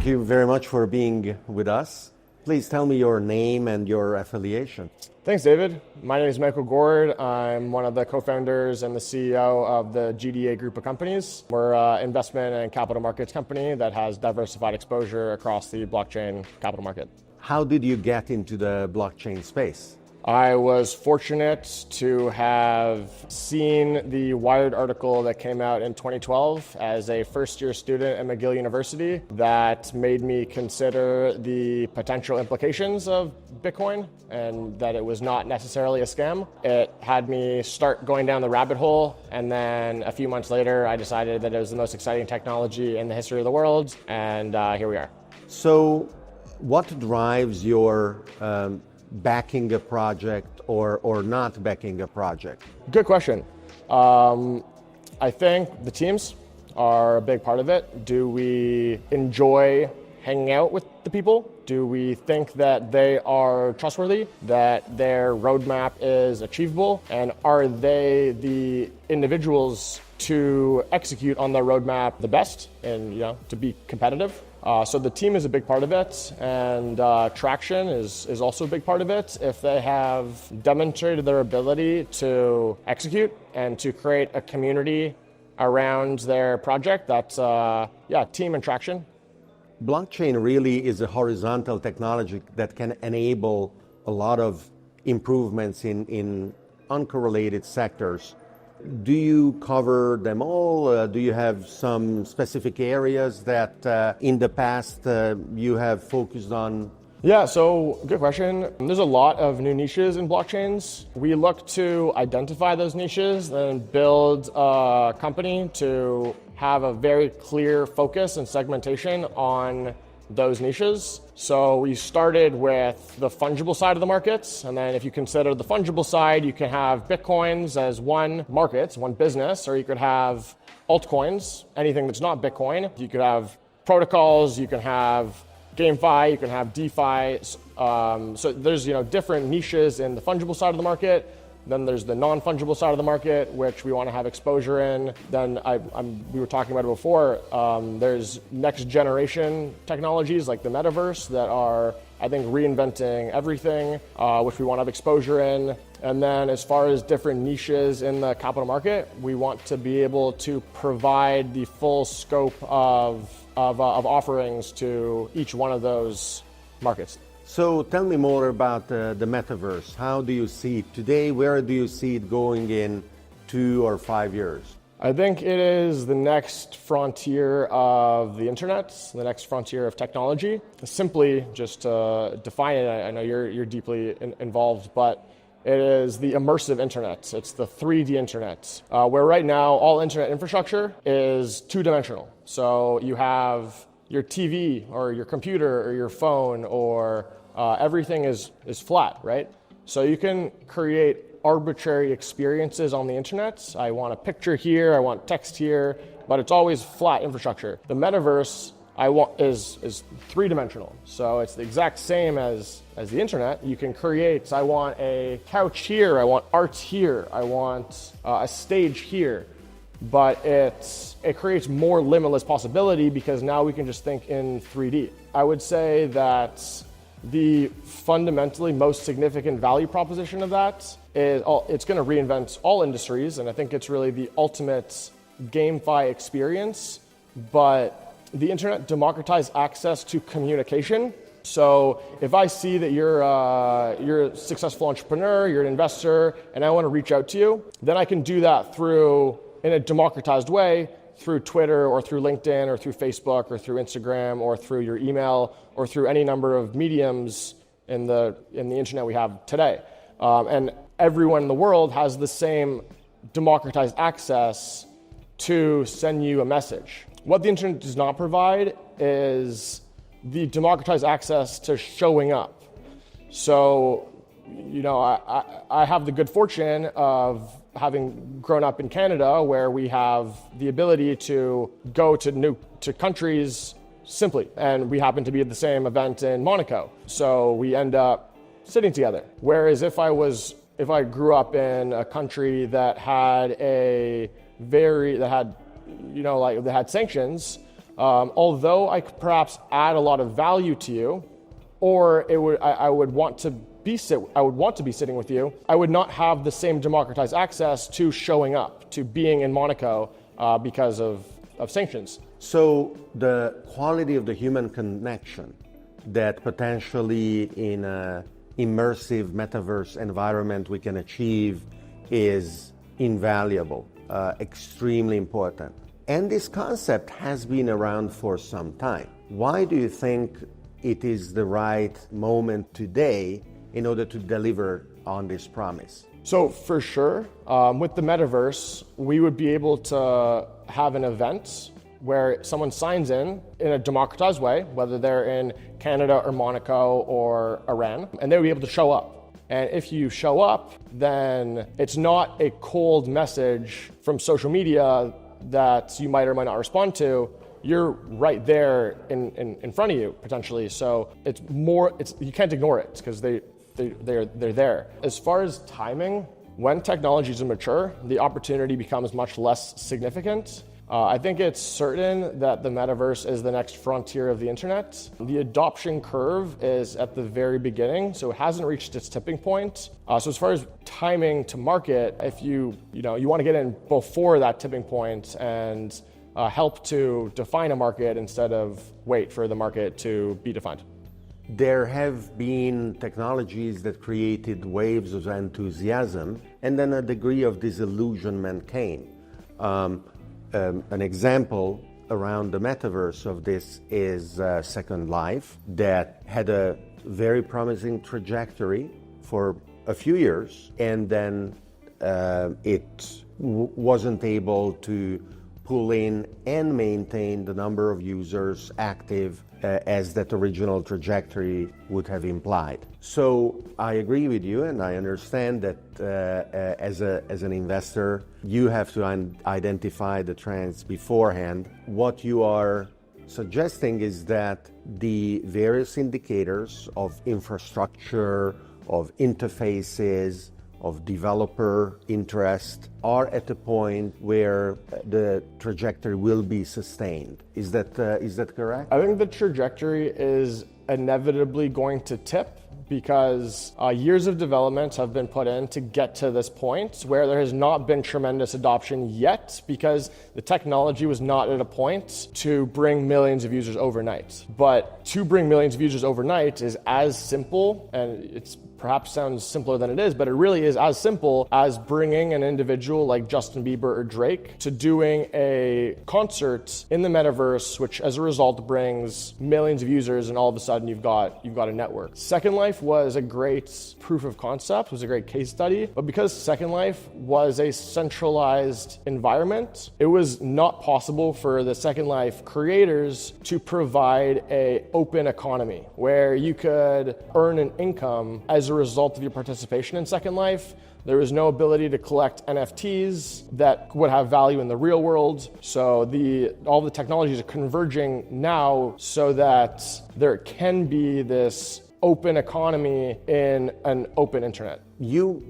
Thank you very much for being with us. Please tell me your name and your affiliation. Thanks, David. My name is Michael Gord. I'm one of the co-founders and the CEO of the GDA group of companies. We're an investment and capital markets company that has diversified exposure across the blockchain capital market. How did you get into the blockchain space? I was fortunate to have seen the Wired article that came out in 2012 as a first-year student at McGill University that made me consider the potential implications of Bitcoin and that it was not necessarily a scam. It had me start going down the rabbit hole, and then a few months later I decided that it was the most exciting technology in the history of the world, and here we are. So what drives your backing a project or not backing a project? Good question. I think the teams are a big part of it. Do we enjoy hanging out with the people? Do we think that they are trustworthy, that their roadmap is achievable, and are they the individuals to execute on their roadmap the best and to be competitive? So the team is a big part of it, and traction is also a big part of it. If they have demonstrated their ability to execute and to create a community around their project, that's team and traction. Blockchain really is a horizontal technology that can enable a lot of improvements in uncorrelated sectors. Do you cover them all? Do you have some specific areas that in the past you have focused on? Yeah, so good question. There's a lot of new niches in blockchains. We look to identify those niches and build a company to have a very clear focus and segmentation on those niches. So we started with the fungible side of the markets, and then if you consider the fungible side, you can have Bitcoins as one market, one business, or you could have altcoins, anything that's not Bitcoin. You could have protocols, you can have GameFi, you can have DeFi. So there's different niches in the fungible side of the market. Then there's the non-fungible side of the market, which we want to have exposure in. Then we were talking about it before. There's next generation technologies like the Metaverse that are, I think, reinventing everything, which we want to have exposure in. And then as far as different niches in the capital market, we want to be able to provide the full scope of offerings to each one of those markets. So tell me more about the Metaverse. How do you see it today? Where do you see it going in 2 or 5 years? I think it is the next frontier of the internet, the next frontier of technology. Simply just to define it, I know you're deeply involved, but it is the immersive internet. It's the 3D internet, where right now all internet infrastructure is two-dimensional. So you have your TV or your computer or your phone or everything is flat, right? So you can create arbitrary experiences on the internet. I want a picture here, I want text here, but it's always flat infrastructure. The metaverse is three-dimensional, so it's the exact same as the internet. You can create, I want a couch here, I want art here, I want a stage here. But it creates more limitless possibility because now we can just think in 3D. I would say that the fundamentally most significant value proposition of that is it's going to reinvent all industries, and I think it's really the ultimate GameFi experience. But the internet democratized access to communication. So if I see that you're a successful entrepreneur, you're an investor, and I want to reach out to you, then I can do that in a democratized way through Twitter or through LinkedIn or through Facebook or through Instagram or through your email or through any number of mediums in the internet we have today. And everyone in the world has the same democratized access to send you a message. What the internet does not provide is the democratized access to showing up. So, I have the good fortune of having grown up in Canada, where we have the ability to go to countries simply, and we happen to be at the same event in Monaco, so we end up sitting together. Whereas if I grew up in a country that had sanctions, Although I could perhaps add a lot of value to you, or I would want to be sitting with you, I would not have the same democratized access to showing up, to being in Monaco because of sanctions. So the quality of the human connection that potentially in an immersive metaverse environment we can achieve is invaluable, extremely important. And this concept has been around for some time. Why do you think it is the right moment today in order to deliver on this promise? So for sure, with the metaverse, we would be able to have an event where someone signs in a democratized way, whether they're in Canada or Monaco or Iran, and they would be able to show up. And if you show up, then it's not a cold message from social media that you might or might not respond to. You're right there in front of you, potentially. So you can't ignore it because they're there. As far as timing, when technologies are mature, the opportunity becomes much less significant. I think it's certain that the metaverse is the next frontier of the internet. The adoption curve is at the very beginning, so it hasn't reached its tipping point. So as far as timing to market, if you want to get in before that tipping point and help to define a market instead of wait for the market to be defined. There have been technologies that created waves of enthusiasm and then a degree of disillusionment came. An example around the metaverse of this is Second Life, that had a very promising trajectory for a few years, and then it wasn't able to pull in and maintain the number of users active as that original trajectory would have implied. So I agree with you, and I understand that as an investor, you have to identify the trends beforehand. What you are suggesting is that the various indicators of infrastructure, of interfaces, of developer interest are at a point where the trajectory will be sustained. Is that correct? I think the trajectory is inevitably going to tip because years of development have been put in to get to this point where there has not been tremendous adoption yet because the technology was not at a point to bring millions of users overnight. But to bring millions of users overnight is as simple, and it's perhaps sounds simpler than it is, but it really is as simple as bringing an individual like Justin Bieber or Drake to doing a concert in the metaverse, which as a result brings millions of users, and all of a sudden you've got a network. Second Life was a great proof of concept, was a great case study, but because Second Life was a centralized environment, it was not possible for the Second Life creators to provide an open economy where you could earn an income as a result of your participation in Second Life. There was no ability to collect NFTs that would have value in the real world. So all the technologies are converging now so that there can be this open economy in an open internet. You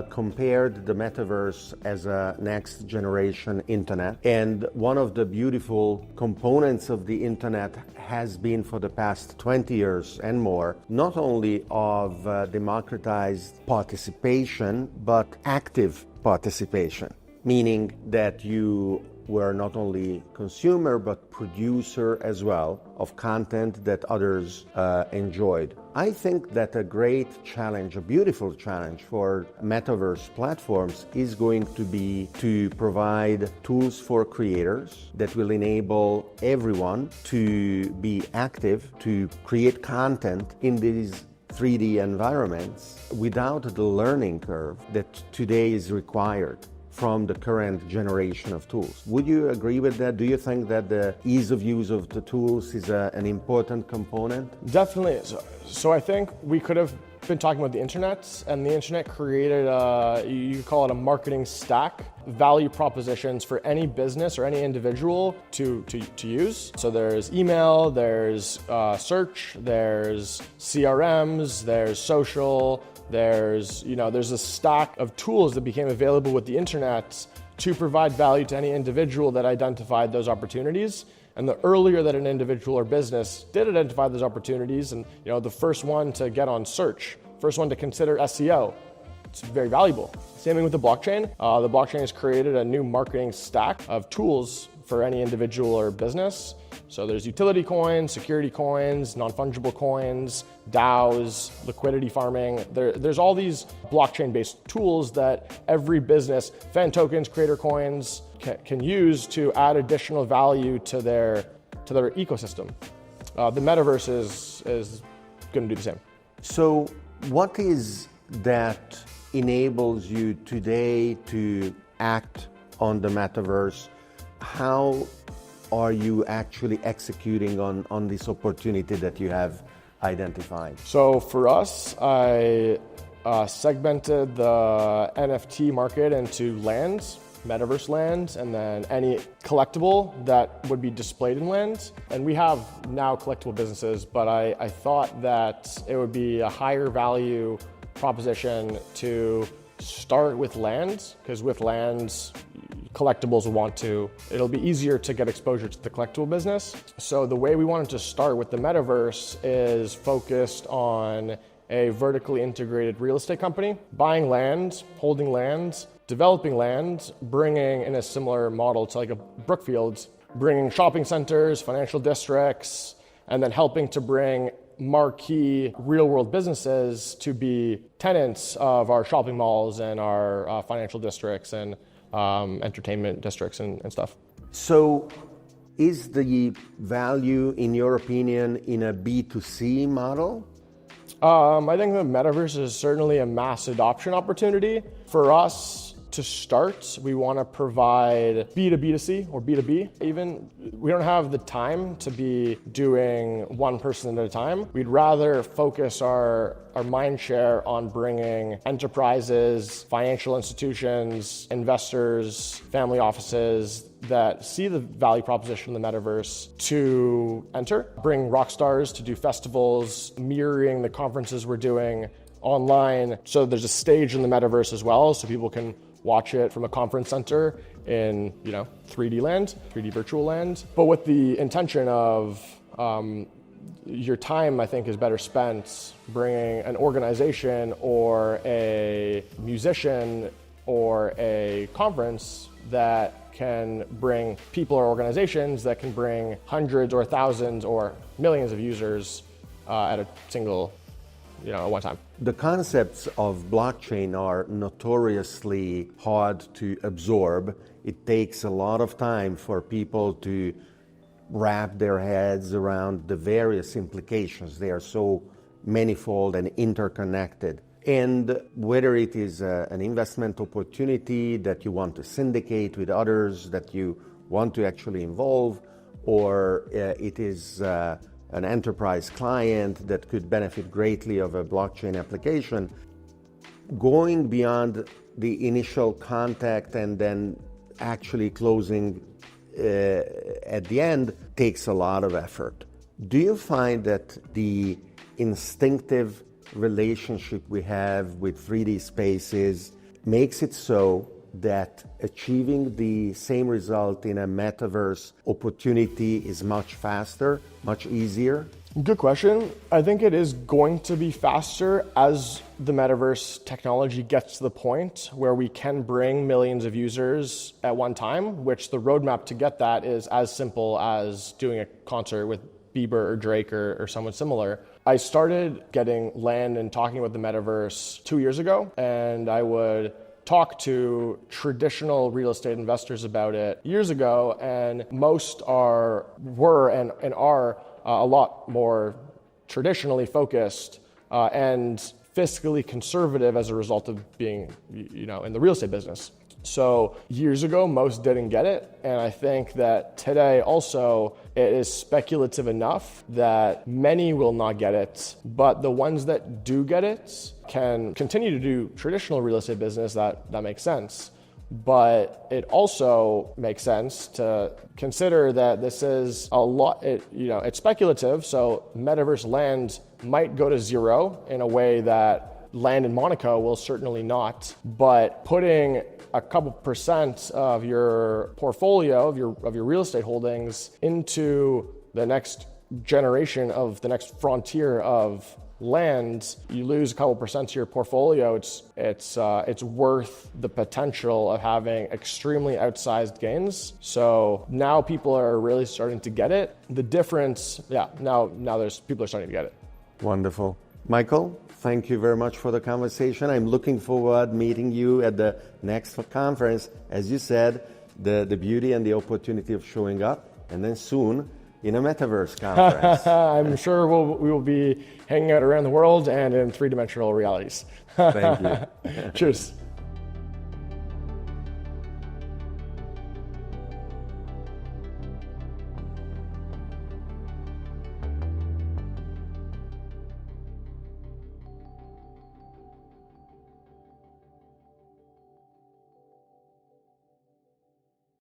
compared the metaverse as a next generation internet, and one of the beautiful components of the internet has been for the past 20 years and more, not only of democratized participation, but active participation, meaning that you were not only consumer but producer as well of content that others enjoyed. I think that a great challenge, a beautiful challenge for metaverse platforms is going to be to provide tools for creators that will enable everyone to be active, to create content in these 3D environments without the learning curve that today is required from the current generation of tools. Would you agree with that? Do you think that the ease of use of the tools is an important component? Definitely. So I think we could have been talking about the internet, and the internet created you could call it a marketing stack, value propositions for any business or any individual to use. So there's email, there's search, there's CRMs, there's social, there's a stack of tools that became available with the internet to provide value to any individual that identified those opportunities. And the earlier that an individual or business did identify those opportunities, and the first one to get on search, first one to consider SEO, it's very valuable. Same thing with the blockchain. The blockchain has created a new marketing stack of tools for any individual or business. So there's utility coins, security coins, non-fungible coins, DAOs, liquidity farming. There's all these blockchain-based tools that every business, fan tokens, creator coins, can use to add additional value to their ecosystem. The metaverse is going to do the same. So what is that enables you today to act on the metaverse? How are you actually executing on this opportunity that you have identified? So for us, I segmented the NFT market into lands, metaverse lands, and then any collectible that would be displayed in lands. And we have now collectible businesses, but I thought that it would be a higher value proposition to start with lands, because with lands, collectibles it'll be easier to get exposure to the collectible business. So the way we wanted to start with the metaverse is focused on a vertically integrated real estate company, buying land, holding land, developing land, bringing in a similar model to like a Brookfield, bringing shopping centers, financial districts, and then helping to bring marquee real-world businesses to be tenants of our shopping malls and our financial districts and entertainment districts and stuff. So is the value, in your opinion, in a B2C model? I think the metaverse is certainly a mass adoption opportunity. For us to start, we want to provide B2B2C or B2B even. We don't have the time to be doing one person at a time. We'd rather focus our mind share on bringing enterprises, financial institutions, investors, family offices that see the value proposition in the metaverse to enter, bring rock stars to do festivals, mirroring the conferences we're doing online. So there's a stage in the metaverse as well, so people can watch it from a conference center in 3D land, 3D virtual land, but with the intention of your time, I think, is better spent bringing an organization or a musician or a conference that can bring people or organizations that can bring hundreds or thousands or millions of users at a single, at one time. The concepts of blockchain are notoriously hard to absorb. It takes a lot of time for people to wrap their heads around the various implications. They are so manifold and interconnected. And whether it is an investment opportunity that you want to syndicate with others, that you want to actually involve, or it is an enterprise client that could benefit greatly of a blockchain application, going beyond the initial contact and then actually closing at the end takes a lot of effort. Do you find that the instinctive relationship we have with 3D spaces makes it so that achieving the same result in a metaverse opportunity is much faster, much easier? Good question. I think it is going to be faster as the metaverse technology gets to the point where we can bring millions of users at one time, which the roadmap to get that is as simple as doing a concert with Bieber or Drake or someone similar. I started getting land and talking about the metaverse 2 years ago, and I would talk to traditional real estate investors about it years ago, and most were and are a lot more traditionally focused and fiscally conservative as a result of being, in the real estate business. So years ago, most didn't get it, and I think that today also it is speculative enough that many will not get it, but the ones that do get it can continue to do traditional real estate business that makes sense. But it also makes sense to consider that this is a lot, it's speculative, so metaverse land might go to zero in a way that land in Monaco will certainly not. But putting a couple percent of your portfolio, of your real estate holdings into the next generation of the next frontier of land, you lose a couple percent to your portfolio, it's worth the potential of having extremely outsized gains. So now people are really starting to get it. The difference, now there's people are starting to get it. Wonderful. Michael, thank you very much for the conversation. I'm looking forward meeting you at the next conference. As you said, the beauty and the opportunity of showing up, and then soon in a metaverse conference. I'm sure we will be hanging out around the world and in three-dimensional realities. Thank you. Cheers.